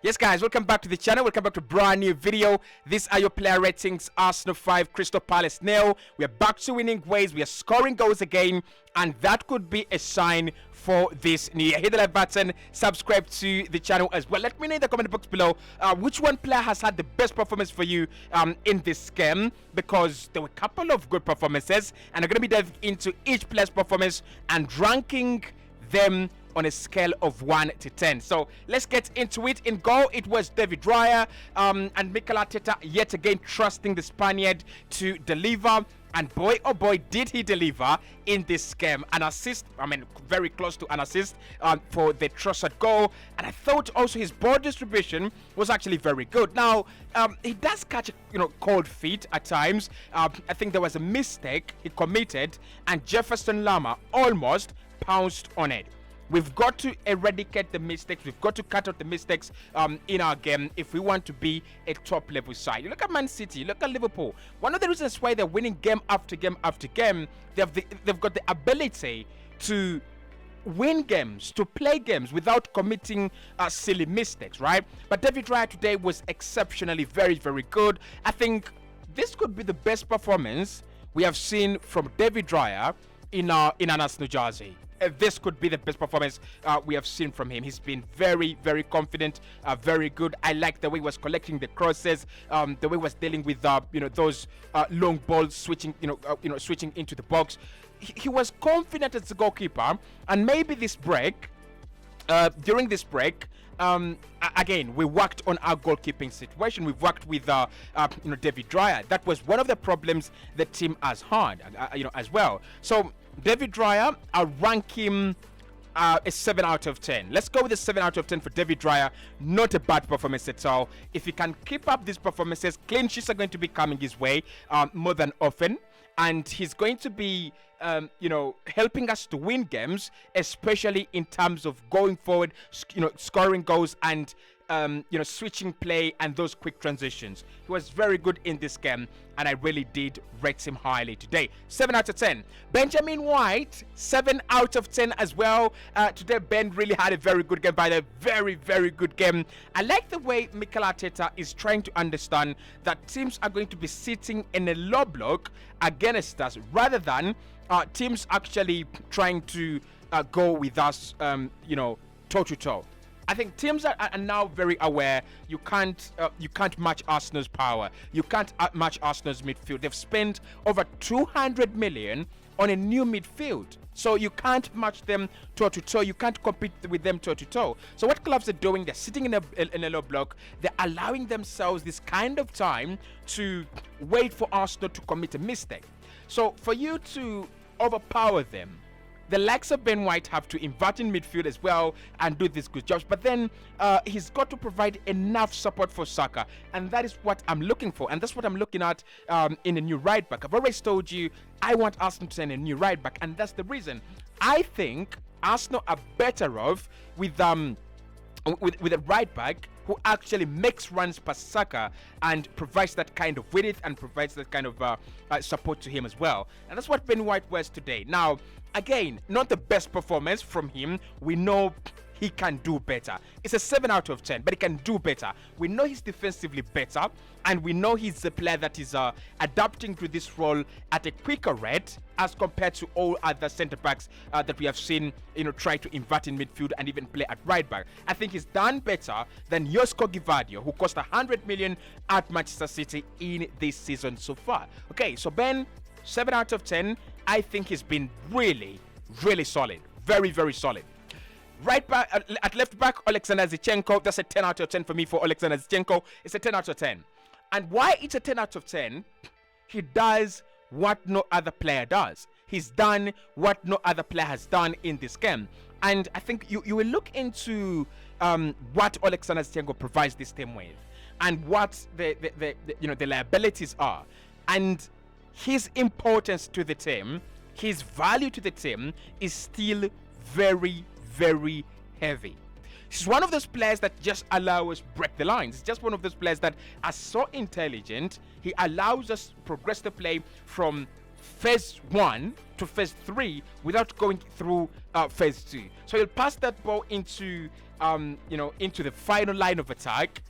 Yes, guys, welcome back to the channel. Welcome back to a brand new video. These are your player ratings. Arsenal 5, Crystal Palace 0. We are back to winning ways. We are scoring goals again, and that could be a sign for this new year. Hit the like button, subscribe to the channel as well. Let me know in the comment box below which one player has had the best performance for you in this game, because there were a couple of good performances, and I'm going to be diving into each player's performance and ranking them on a scale of 1 to 10. So let's get into it. In goal, it was David Raya and Mikel Arteta yet again trusting the Spaniard to deliver. And boy, oh boy, did he deliver in this game. An assist, I mean, very close to an assist for the trusted goal. And I thought also his ball distribution was actually very good. Now, he does catch, cold feet at times. I think there was a mistake he committed, and Jefferson Lerma almost pounced on it. We've got to eradicate the mistakes. We've got to cut out the mistakes in our game if we want to be a top level side. You look at Man City, look at Liverpool. One of the reasons why they're winning game after game after game, they've got the ability to win games, to play games without committing silly mistakes, right? But David Raya today was exceptionally very, very good. I think this could be the best performance we have seen from David Raya in an Arsenal jersey. This could be the best performance we have seen from him. He's been very, very confident, very good. I like the way he was collecting the crosses, the way he was dealing with those long balls, switching switching into the box. He was confident as a goalkeeper, and maybe this break, during this break, again, we worked on our goalkeeping situation. We've worked with David Raya. That was one of the problems the team has had, as well. So David Raya, I'll rank him a 7 out of 10. Let's go with a 7 out of 10 for David Raya. Not a bad performance at all. If he can keep up these performances, clean sheets are going to be coming his way more than often, and he's going to be helping us to win games, especially in terms of going forward, scoring goals and switching play and those quick transitions. He was very good in this game, and I really did rate him highly today. 7 out of 10. Benjamin White, 7 out of 10 as well. Today, Ben really had a very good game, by the very, very good game. I like the way Mikel Arteta is trying to understand that teams are going to be sitting in a low block against us, rather than teams actually trying to go with us, toe to toe. I think teams are now very aware you can't match Arsenal's power. You can't match Arsenal's midfield. They've spent over 200 million on a new midfield, so you can't match them toe to toe. You can't compete with them toe to toe. So what clubs are doing? They're sitting in a low block. They're allowing themselves this kind of time to wait for Arsenal to commit a mistake. So for you to overpower them, the likes of Ben White have to invert in midfield as well and do these good jobs. But then he's got to provide enough support for Saka. And that is what I'm looking for. And that's what I'm looking at in a new right back. I've always told you I want Arsenal to send a new right back. And that's the reason. I think Arsenal are better off with a right back who actually makes runs past Saka and provides that kind of width and provides that kind of support to him as well. And that's what Ben White was today. Now, again, not the best performance from him. We know he can do better. It's a 7 out of 10, but he can do better. We know he's defensively better, and we know he's a player that is adapting to this role at a quicker rate as compared to all other centre backs that we have seen, try to invert in midfield and even play at right back. I think he's done better than Josko Gvardiol, who cost 100 million at Manchester City in this season so far. Okay, so Ben, 7 out of 10. I think he's been really, really solid. Very, very solid. Right back, at left back, Alexander Zinchenko. That's a 10 out of 10 for me for Alexander Zinchenko. It's a 10 out of 10. And why it's a 10 out of 10? He does what no other player does. He's done what no other player has done in this game. And I think you will look into what Alexander Zinchenko provides this team with, and what the liabilities are, and his importance to the team, his value to the team is still very, very heavy. He's one of those players that just allow us break the lines. He's just one of those players that are so intelligent. He allows us progress the play from phase 1 to phase 3 without going through phase 2. So he'll pass that ball into into the final line of attack,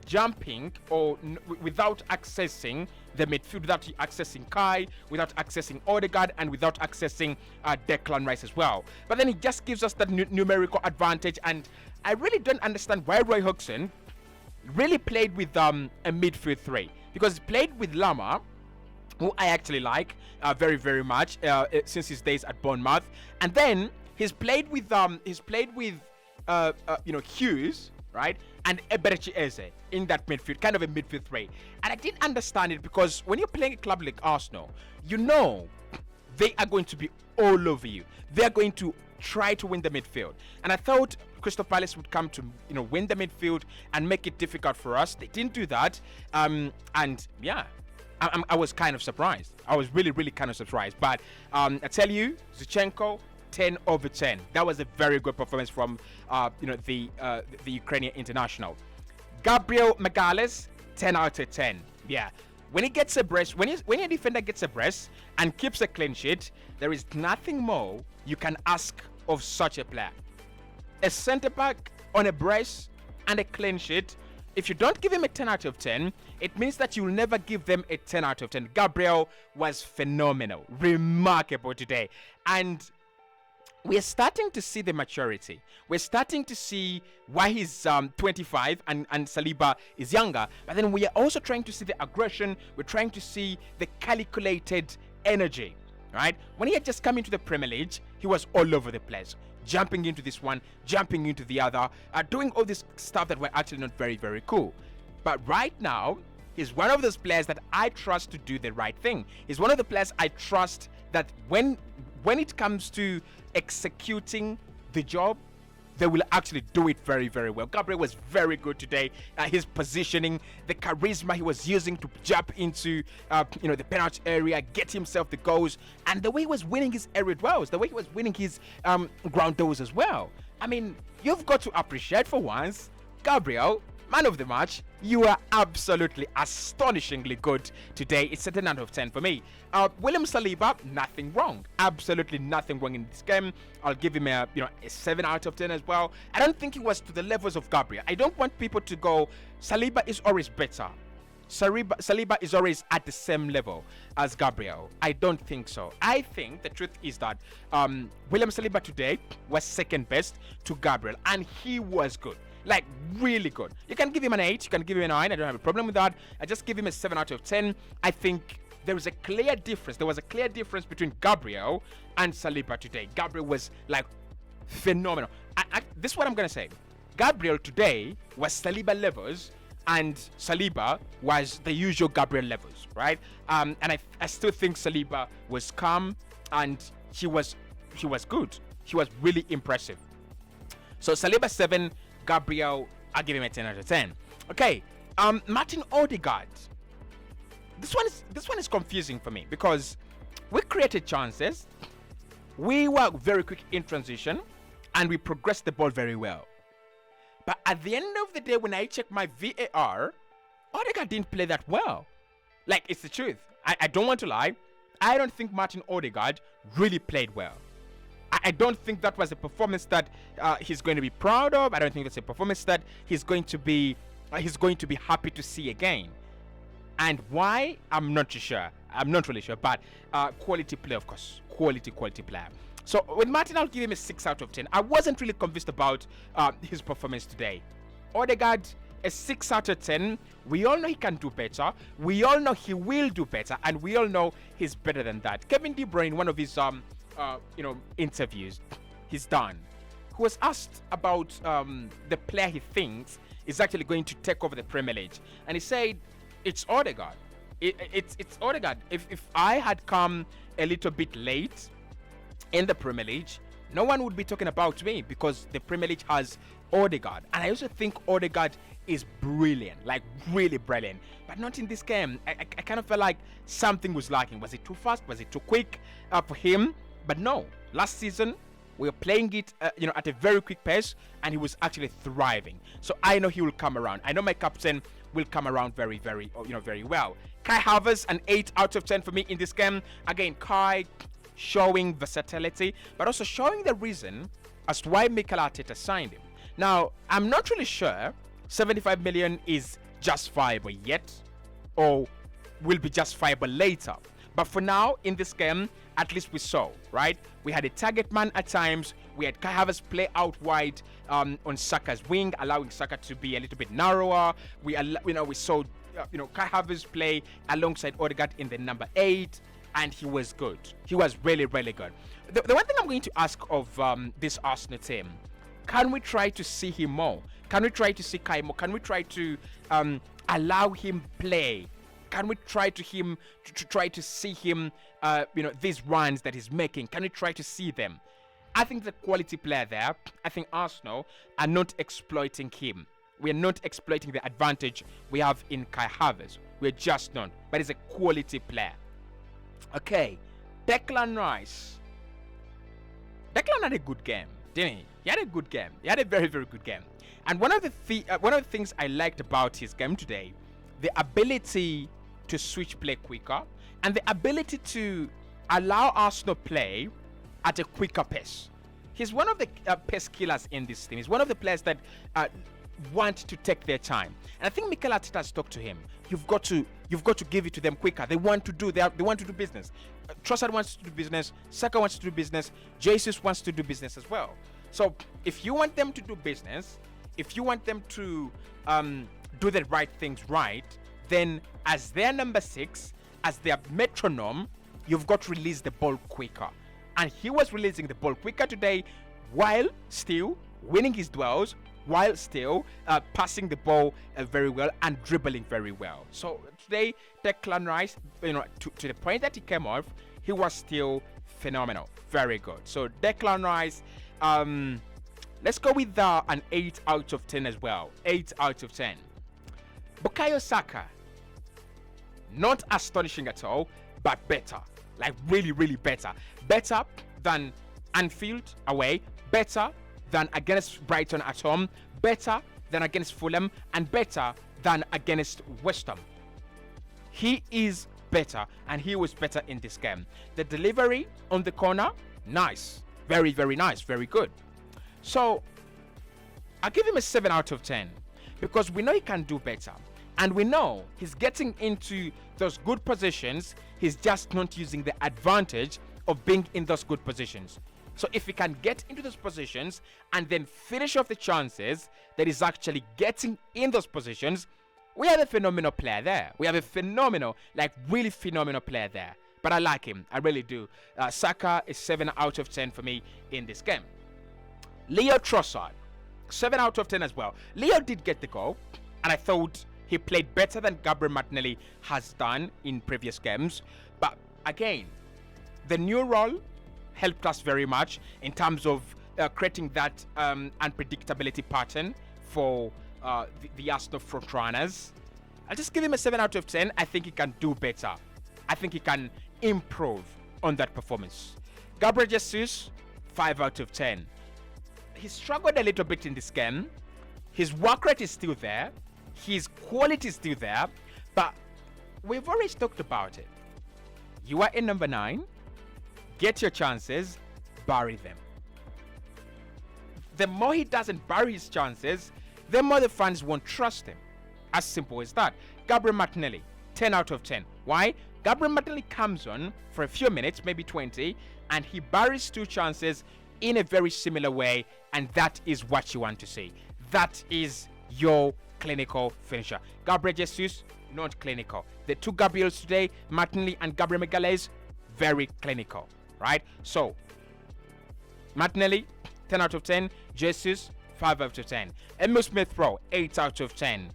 jumping or without accessing the midfield, without accessing Kai, without accessing Odegaard, and without accessing Declan Rice as well. But then he just gives us that numerical advantage, and I really don't understand why Roy Hodgson really played with a midfield three, because he played with Lama, who I actually like very, very much since his days at Bournemouth, and then he's played with Hughes, right, and Eberechi Eze in that midfield, kind of a midfield three. And I didn't understand it, because when you're playing a club like Arsenal, they are going to be all over you. They're going to try to win the midfield, and I thought Crystal Palace would come to win the midfield and make it difficult for us. They didn't do that, and yeah, I was kind of surprised. I was really, really kind of surprised. But I tell you, Zinchenko, 10/10. That was a very good performance from the Ukrainian international. Gabriel Magalhaes, 10/10. Yeah, when he gets a brace, when a defender gets a brace and keeps a clean sheet, there is nothing more you can ask of such a player. A centre back on a brace and a clean sheet. If you don't give him a 10/10, it means that you'll never give them a 10/10. Gabriel was phenomenal, remarkable today, and we're starting to see the maturity. We're starting to see why he's 25 and Saliba is younger. But then we are also trying to see the aggression. We're trying to see the calculated energy, right? When he had just come into the Premier League, he was all over the place, jumping into this one, jumping into the other, doing all this stuff that were actually not very, very cool. But right now, he's one of those players that I trust to do the right thing. He's one of the players I trust that when it comes to executing the job, they will actually do it very, very well. Gabriel was very good today. His positioning, the charisma he was using to jump into the penalty area, get himself the goals, and the way he was winning his aerial duels, the way he was winning his ground duels as well. I mean, you've got to appreciate for once, Gabriel, man of the match. You are absolutely astonishingly good today. It's a 10/10 for me. William Saliba, nothing wrong. Absolutely nothing wrong in this game. I'll give him a 7/10 as well. I don't think he was to the levels of Gabriel. I don't want people to go, Saliba is always better. Saliba is always at the same level as Gabriel. I don't think so. I think the truth is that William Saliba today was second best to Gabriel, and he was good. Like, really good. You can give him an 8, you can give him a 9. I don't have a problem with that. I just give him a 7/10. I think there was a clear difference. There was a clear difference between Gabriel and Saliba today. Gabriel was like phenomenal. This is what I'm going to say. Gabriel today was Saliba levels, and Saliba was the usual Gabriel levels, right? And I still think Saliba was calm, and he was good. He was really impressive. So Saliba 7, Gabriel, I'll give him a 10/10. Okay, Martin Odegaard. This one is confusing for me, because we created chances, we were very quick in transition, and we progressed the ball very well. But at the end of the day, when I check my VAR, Odegaard didn't play that well. Like, it's the truth. I don't want to lie. I don't think Martin Odegaard really played well. I don't think that was a performance that he's going to be proud of. I don't think that's a performance that he's going to be happy to see again. And why? I'm not too sure. I'm not really sure. But quality player, of course. Quality player. So with Martin, I'll give him a 6/10. I wasn't really convinced about his performance today. Odegaard, a 6/10. We all know he can do better. We all know he will do better. And we all know he's better than that. Kevin De Bruyne, one of his interviews he's done, who was asked about the player he thinks is actually going to take over the Premier League, and he said it's Odegaard. It's Odegaard. If I had come a little bit late in the Premier League, no one would be talking about me, because the Premier League has Odegaard, and I also think Odegaard is brilliant, like really brilliant, but not in this game. I kind of felt like something was lacking. Was it too fast? Was it too quick for him? But no, last season we were playing it, at a very quick pace, and he was actually thriving. So I know he will come around. I know my captain will come around very, very, very well. Kai Havertz, an 8/10 for me in this game. Again, Kai showing versatility, but also showing the reason as to why Mikel Arteta signed him. Now, I'm not really sure 75 million is justifiable yet, or will be justifiable later. But for now, in this game, at least we saw, right? We had a target man at times. We had Kai Havertz play out wide on Saka's wing, allowing Saka to be a little bit narrower. We saw Kai Havertz play alongside Odegaard in the number 8, and he was good. He was really, really good. The one thing I'm going to ask of this Arsenal team, can we try to see him more? Can we try to see Kai more? Can we try to allow him play? Can we try to see him, these runs that he's making? Can we try to see them? I think the quality player there. I think Arsenal are not exploiting him. We are not exploiting the advantage we have in Kai Havertz. We're just not. But he's a quality player. Okay, Declan Rice. Declan had a good game, didn't he? He had a good game. He had a very, very good game. And one of the things I liked about his game today, the ability to switch play quicker and the ability to allow Arsenal play at a quicker pace. He's one of the pace killers in this team. He's one of the players that want to take their time. And I think Mikel Arteta has talked to him. You've got to give it to them quicker. They want to do business. Trossard wants to do business. Saka wants to do business. Jesus wants to do business as well. So if you want them to do business, if you want them to do the right things right, then as their number 6, as their metronome, you've got to release the ball quicker. And he was releasing the ball quicker today while still winning his duels, while still passing the ball very well and dribbling very well. So today, Declan Rice, to the point that he came off, he was still phenomenal. Very good. So Declan Rice, let's go with an 8 out of 10 as well. 8 out of 10. Bukayo Saka, not astonishing at all, but better. Like really, really better. Better than Anfield away. Better than against Brighton at home. Better than against Fulham. And better than against West Ham. He is better, and he was better in this game. The delivery on the corner, nice. Very, very nice. Very good. So, I'll give him a 7 out of 10. Because we know he can do better. And we know he's getting into those good positions. He's just not using the advantage of being in those good positions. So if he can get into those positions and then finish off the chances that he's actually getting in those positions, we have a phenomenal player there. We have a phenomenal, like really phenomenal player there. But I like him. I really do. Saka is 7 out of 10 for me in this game. Leo Trossard, 7 out of 10 as well. Leo did get the goal, and I thought he played better than Gabriel Martinelli has done in previous games. But again, the new role helped us very much in terms of creating that unpredictability pattern for the Arsenal front runners. I'll just give him a 7 out of 10. I think he can do better. I think he can improve on that performance. Gabriel Jesus, 5 out of 10. He struggled a little bit in this game. His work rate is still there. His quality is still there. But we've already talked about it. You are in number 9. Get your chances. Bury them. The more he doesn't bury his chances, the more the fans won't trust him. As simple as that. Gabriel Martinelli, 10 out of 10. Why? Gabriel Martinelli comes on for a few minutes, maybe 20, and he buries 2 chances in a very similar way, and that is what you want to see. That is your clinical finisher. Gabriel Jesus, not clinical. The 2 Gabriels today, Martinelli and Gabriel Magalhaes, very clinical, right? So, Martinelli, 10 out of 10. Jesus, 5 out of 10. Emil Smith-Rowe, 8 out of 10.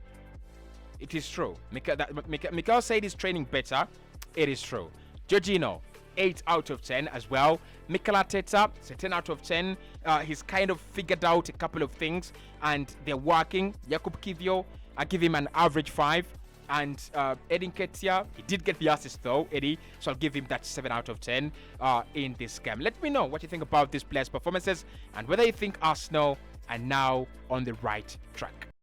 It is true. Mikel said he's training better. It is true. Jorginho, 8 out of 10 as well. Mikel Arteta, it's a 10 out of 10. He's kind of figured out a couple of things and they're working. Jakub Kiwior, I give him an average 5. And Eddie Nketiah, he did get the assist though, Eddie. So I'll give him that 7 out of 10 in this game. Let me know what you think about this player's performances and whether you think Arsenal are now on the right track.